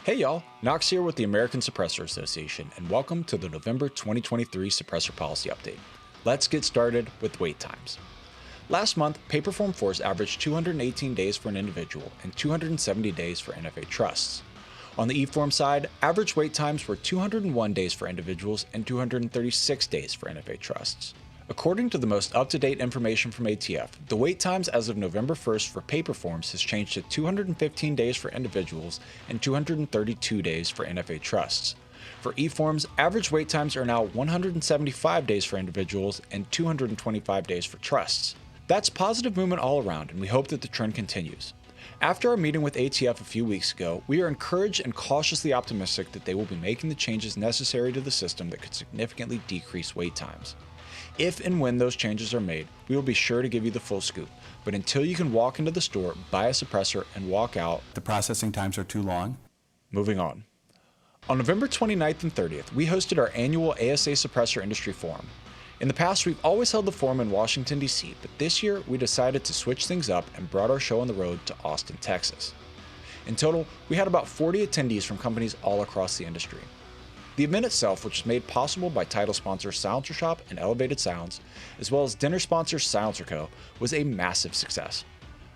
Hey y'all, Knox here with the American Suppressor Association, and welcome to the November 2023 Suppressor Policy Update. Let's get started with wait times. Last month, paper form 4s averaged 218 days for an individual and 270 days for NFA trusts. On the e-form side, average wait times were 201 days for individuals and 236 days for NFA trusts. According to the most up-to-date information from ATF, the wait times as of November 1st for paper forms has changed to 215 days for individuals and 232 days for NFA trusts. For e-forms, average wait times are now 175 days for individuals and 225 days for trusts. That's positive movement all around, and we hope that the trend continues. After our meeting with ATF a few weeks ago, we are encouraged and cautiously optimistic that they will be making the changes necessary to the system that could significantly decrease wait times. If and when those changes are made, we will be sure to give you the full scoop. But until you can walk into the store, buy a suppressor, and walk out, the processing times are too long. Moving on. On November 29th and 30th, we hosted our annual ASA Suppressor Industry Forum. In the past, we've always held the forum in Washington, D.C., but this year we decided to switch things up and brought our show on the road to Austin, Texas. In total, we had about 40 attendees from companies all across the industry. The event itself, which was made possible by title sponsors Silencer Shop and Elevated Sounds, as well as dinner sponsor Silencer Co., was a massive success.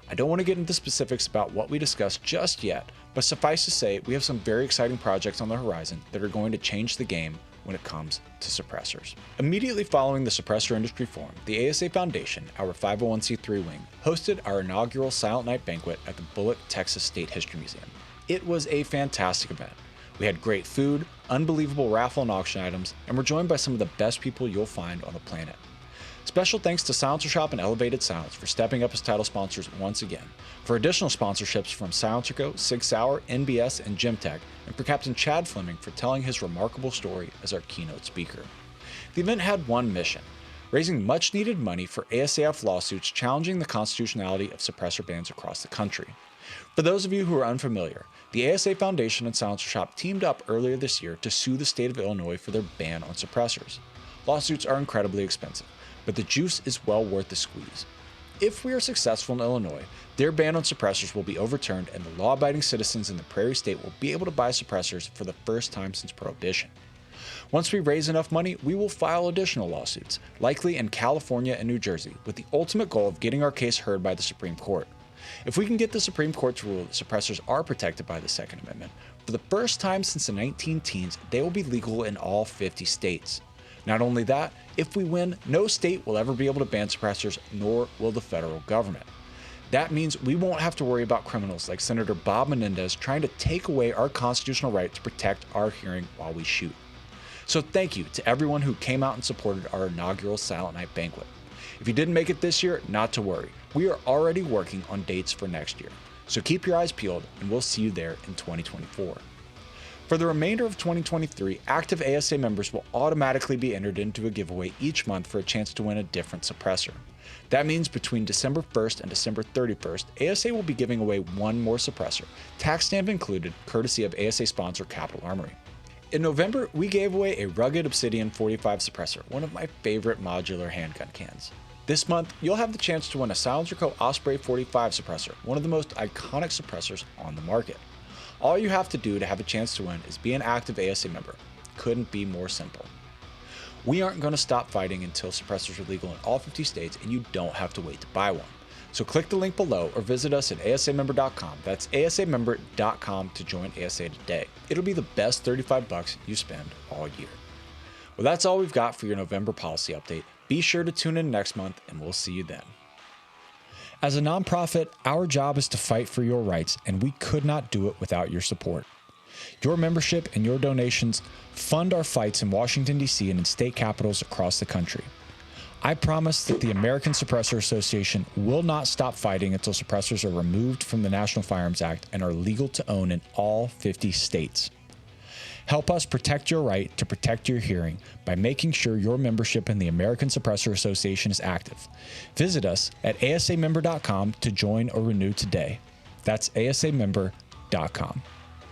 I don't want to get into specifics about what we discussed just yet, but suffice to say, we have some very exciting projects on the horizon that are going to change the game when it comes to suppressors. Immediately following the Suppressor Industry Forum, the ASA Foundation, our 501c3 wing, hosted our inaugural Silent Night banquet at the Bullock, Texas State History Museum. It was a fantastic event. We had great food, unbelievable raffle and auction items, and we're joined by some of the best people you'll find on the planet. Special thanks to Silencer Shop and Elevated Sounds for stepping up as title sponsors once again, for additional sponsorships from Silencer Co., Sig Sauer, NBS, and Gemtech, and for Captain Chad Fleming for telling his remarkable story as our keynote speaker. The event had one mission: raising much-needed money for ASAF lawsuits challenging the constitutionality of suppressor bans across the country. For those of you who are unfamiliar, the ASA Foundation and Silencer Shop teamed up earlier this year to sue the state of Illinois for their ban on suppressors. Lawsuits are incredibly expensive, but the juice is well worth the squeeze. If we are successful in Illinois, their ban on suppressors will be overturned and the law-abiding citizens in the Prairie State will be able to buy suppressors for the first time since Prohibition. Once we raise enough money, we will file additional lawsuits, likely in California and New Jersey, with the ultimate goal of getting our case heard by the Supreme Court. If we can get the Supreme Court to rule that suppressors are protected by the Second Amendment, for the first time since the 19-teens, they will be legal in all 50 states. Not only that, if we win, no state will ever be able to ban suppressors, nor will the federal government. That means we won't have to worry about criminals like Senator Bob Menendez trying to take away our constitutional right to protect our hearing while we shoot. So thank you to everyone who came out and supported our inaugural Silent Night banquet. If you didn't make it this year, not to worry. We are already working on dates for next year. So keep your eyes peeled and we'll see you there in 2024. For the remainder of 2023, active ASA members will automatically be entered into a giveaway each month for a chance to win a different suppressor. That means between December 1st and December 31st, ASA will be giving away one more suppressor, tax stamp included, courtesy of ASA sponsor Capital Armory. In November, we gave away a rugged Obsidian 45 suppressor, one of my favorite modular handgun cans. This month, you'll have the chance to win a Silencer Co. Osprey 45 suppressor, one of the most iconic suppressors on the market. All you have to do to have a chance to win is be an active ASA member. Couldn't be more simple. We aren't going to stop fighting until suppressors are legal in all 50 states, and you don't have to wait to buy one. So click the link below or visit us at asamember.com. That's asamember.com to join ASA today. It'll be the best $35 you spend all year. Well, that's all we've got for your November policy update. Be sure to tune in next month, and we'll see you then. As a nonprofit, our job is to fight for your rights, and we could not do it without your support. Your membership and your donations fund our fights in Washington, D.C. and in state capitals across the country. I promise that the American Suppressor Association will not stop fighting until suppressors are removed from the National Firearms Act and are legal to own in all 50 states. Help us protect your right to protect your hearing by making sure your membership in the American Suppressor Association is active. Visit us at asamember.com to join or renew today. That's asamember.com.